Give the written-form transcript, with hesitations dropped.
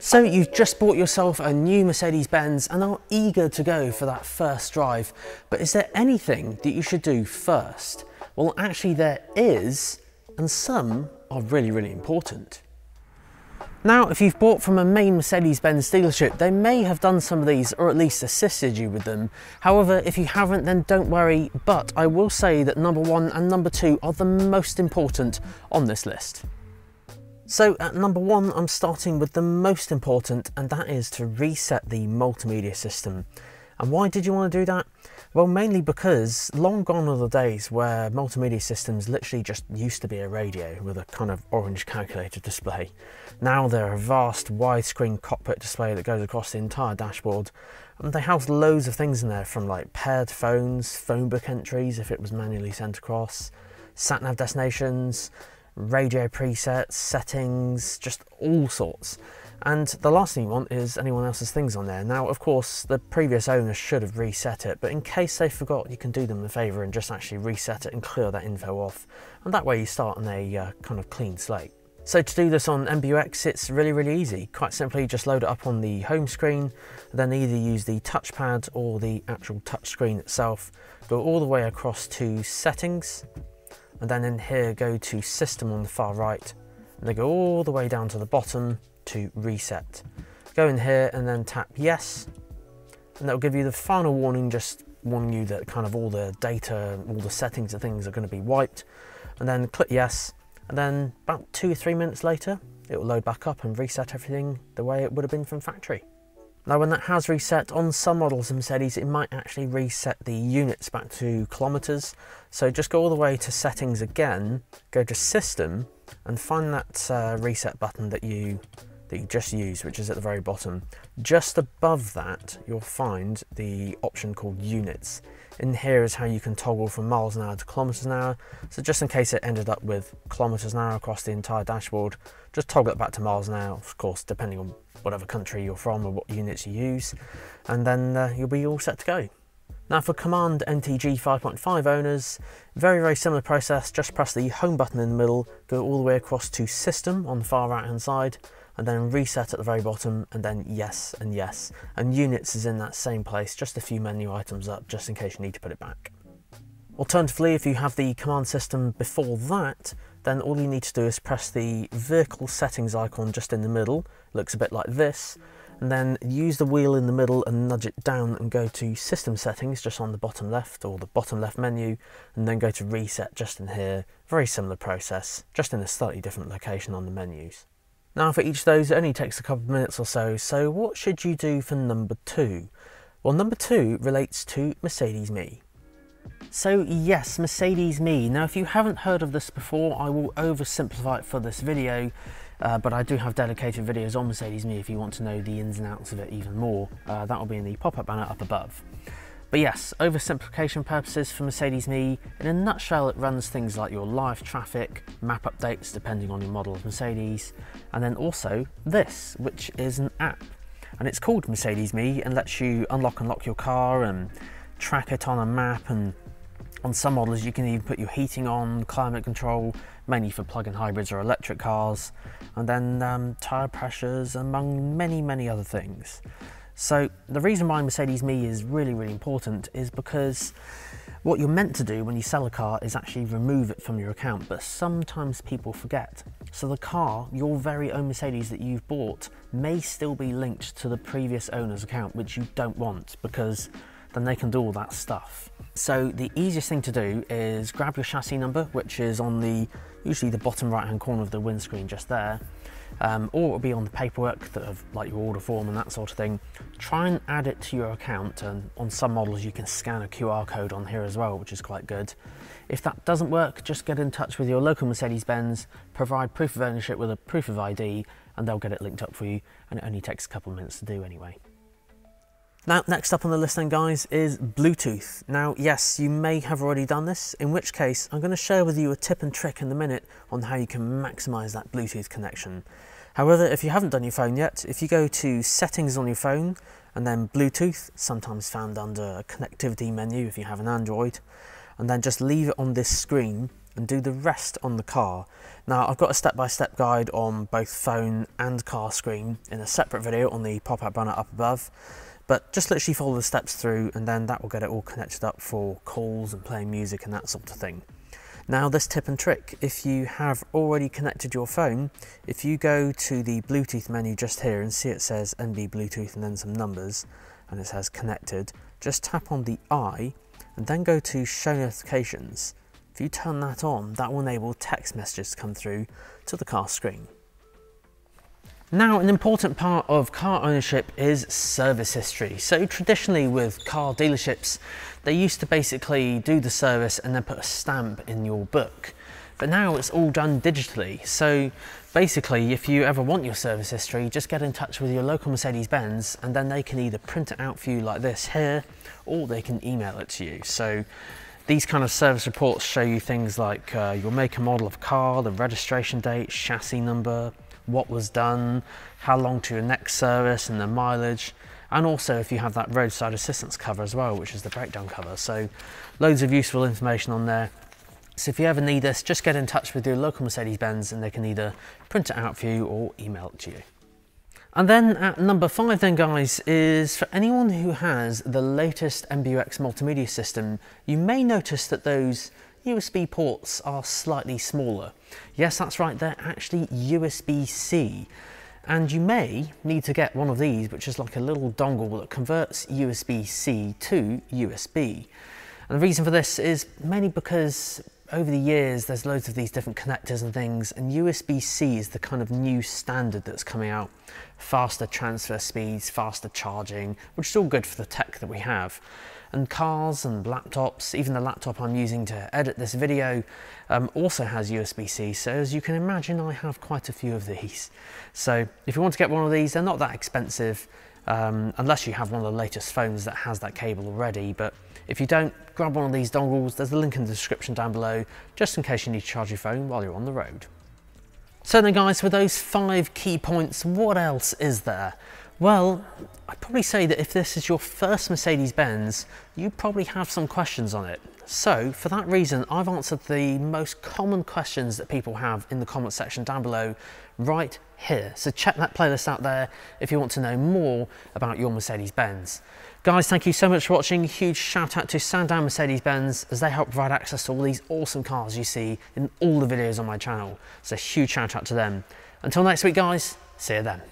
So you've just bought yourself a new Mercedes-Benz and are eager to go for that first drive, but is there anything that you should do first? Well, actually there is, and some are really, really important. Now, if you've bought from a main Mercedes-Benz dealership, they may have done some of these or at least assisted you with them. However, if you haven't, then don't worry, but I will say that number 1 and number 2 are the most important on this list. So at number 1, I'm starting with the most important, and that is to reset the multimedia system. And why did you want to do that? Well, mainly because long gone are the days where multimedia systems literally just used to be a radio with a kind of orange calculator display. Now they're a vast widescreen cockpit display that goes across the entire dashboard, and they house loads of things in there, from like paired phones, phone book entries if it was manually sent across, sat-nav destinations, radio presets, settings, just all sorts. And the last thing you want is anyone else's things on there. Now, of course, the previous owner should have reset it, but in case they forgot, you can do them a favour and just actually reset it and clear that info off. And that way you start on a kind of clean slate. So to do this on MBUX, it's really, really easy. Quite simply, just load it up on the home screen, then either use the touchpad or the actual touch screen itself. Go all the way across to Settings, and then in here go to System on the far right, and then go all the way down to the bottom to Reset. Go in here and then tap Yes, and that will give you the final warning, just warning you that kind of all the data, all the settings and things are going to be wiped. And then click Yes, and then about 2 or 3 minutes later it will load back up and reset everything the way it would have been from factory. Now, when that has reset, on some models of Mercedes, it might actually reset the units back to kilometers. So just go all the way to Settings again, go to System, and find that reset button that you just used, which is at the very bottom. Just above that, you'll find the option called Units. In here is how you can toggle from miles an hour to kilometers an hour. So just in case it ended up with kilometers an hour across the entire dashboard, just toggle it back to miles an hour, of course, depending on whatever country you're from or what units you use, and then you'll be all set to go. Now for Command NTG 5.5 owners, very, very similar process. Just press the home button in the middle, go all the way across to System on the far right hand side, and then Reset at the very bottom, and then Yes and Yes. And Units is in that same place, just a few menu items up, just in case you need to put it back. Alternatively, if you have the command system before that, then all you need to do is press the vehicle settings icon just in the middle. Looks a bit like this, and then use the wheel in the middle and nudge it down and go to System Settings just on the bottom left, or the bottom left menu, and then go to Reset just in here. Very similar process, just in a slightly different location on the menus. Now for each of those, it only takes a couple of minutes or so, so what should you do for number 2? Well, number 2 relates to Mercedes Me. So yes, Mercedes Me. Now if you haven't heard of this before, I will oversimplify it for this video, but I do have dedicated videos on Mercedes Me if you want to know the ins and outs of it even more. That will be in the pop-up banner up above. But yes, oversimplification purposes for Mercedes Me, in a nutshell, it runs things like your live traffic, map updates depending on your model of Mercedes, and then also this, which is an app. And it's called Mercedes Me and lets you unlock and lock your car and track it on a map, and on some models you can even put your heating on, climate control, mainly for plug-in hybrids or electric cars, and then tyre pressures, among many, many other things. So the reason why Mercedes Me is really, really important is because what you're meant to do when you sell a car is actually remove it from your account, but sometimes people forget. So the car, your very own Mercedes that you've bought, may still be linked to the previous owner's account, which you don't want, because then they can do all that stuff. So the easiest thing to do is grab your chassis number, which is on usually the bottom right hand corner of the windscreen just there, or it'll be on the paperwork that have like your order form and that sort of thing. Try and add it to your account, and on some models you can scan a QR code on here as well, which is quite good. If that doesn't work, just get in touch with your local Mercedes-Benz, provide proof of ownership with a proof of ID, and they'll get it linked up for you, and it only takes a couple of minutes to do anyway. Now, next up on the list then, guys, is Bluetooth. Now, yes, you may have already done this, in which case I'm going to share with you a tip and trick in a minute on how you can maximise that Bluetooth connection. However, if you haven't done your phone yet, if you go to Settings on your phone and then Bluetooth, sometimes found under a connectivity menu if you have an Android, and then just leave it on this screen, and do the rest on the car. Now, I've got a step-by-step guide on both phone and car screen in a separate video on the pop-up banner up above, but just literally follow the steps through and then that will get it all connected up for calls and playing music and that sort of thing. Now, this tip and trick, if you have already connected your phone, if you go to the Bluetooth menu just here and see it says NB Bluetooth and then some numbers and it says connected, just tap on the I and then go to show notifications. If you turn that on, that will enable text messages to come through to the car screen. Now, an important part of car ownership is service history. So traditionally with car dealerships, they used to basically do the service and then put a stamp in your book. But now it's all done digitally. So basically, if you ever want your service history, just get in touch with your local Mercedes-Benz and then they can either print it out for you like this here, or they can email it to you. So these kind of service reports show you things like your make and model of car, the registration date, chassis number, what was done, how long to your next service and the mileage, and also if you have that roadside assistance cover as well, which is the breakdown cover. So loads of useful information on there. So if you ever need this, just get in touch with your local Mercedes-Benz and they can either print it out for you or email it to you. And then at number 5 then, guys, is for anyone who has the latest MBUX multimedia system, you may notice that those USB ports are slightly smaller. Yes, that's right, they're actually USB-C. And you may need to get one of these, which is like a little dongle that converts USB-C to USB. And the reason for this is mainly because over the years there's loads of these different connectors and things, and USB-C is the kind of new standard that's coming out. Faster transfer speeds, faster charging, which is all good for the tech that we have. And cars and laptops, even the laptop I'm using to edit this video, also has USB-C. So as you can imagine, I have quite a few of these. So if you want to get one of these, they're not that expensive, unless you have one of the latest phones that has that cable already. But if you don't, grab one of these dongles. There's a link in the description down below, just in case you need to charge your phone while you're on the road. So then, guys, with those 5 key points, what else is there? Well, I'd probably say that if this is your first Mercedes-Benz, you probably have some questions on it. So for that reason, I've answered the most common questions that people have in the comment section down below right here. So check that playlist out there if you want to know more about your Mercedes-Benz. Guys, thank you so much for watching. Huge shout out to Sandown Mercedes-Benz as they help provide access to all these awesome cars you see in all the videos on my channel. So huge shout out to them. Until next week, guys, see you then.